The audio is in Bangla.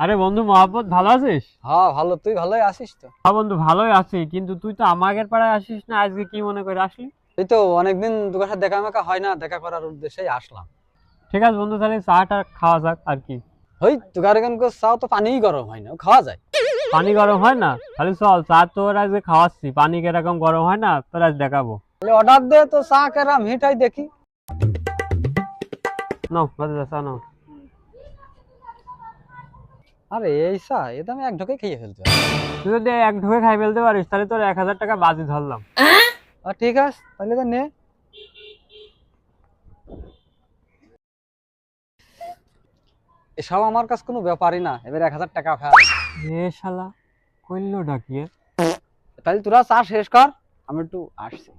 আরে বন্ধু মহাব্বত, ভালো আছিস? হ্যাঁ ভালো, তুই ভালোই আছিস তো? হ্যাঁ বন্ধু, ভালোই আছি, কিন্তু তুই তো আমাদের পাড়ায় আসিস না, আজকে কি মনে করে আসলি? এই তো অনেকদিন তোর সাথে দেখা মেকা হয় না, দেখা করার উদ্দেশ্যেই আসলাম। ঠিক আছে বন্ধু, তাহলে চাটা খাওয়া যাক আর কি। হই তোর এখান চাও তো পানিই গরম হয় না, খাওয়া যায়। পানি গরম হয় না? তাহলে চল, চা তোর আজকে খাওয়াচ্ছি, পানি কিরকম গরম হয় না তোর আজ দেখাবো। তাহলে অর্ডার দে তো, চা কেরাম হিটাই দেখি। নাও বাজে যা, চা নাও। আরে এই চা এ তো আমি এক ঢোকে খেয়ে ফেলতে পারি। তুই যদি এক ঢোকে খাই ফেলতে পারিস তাহলে তোর 1,000 টাকা বাজি ধরলাম। ঠিক আছে তাহলে তো নে। এসব আমার কাছে কোনো ব্যাপারই না, এবার 1000 টাকা খা। এ শালা, কইলো ডাকিয়ে। তাহলে তোরা চা শেষ কর, আমি একটু আসছি।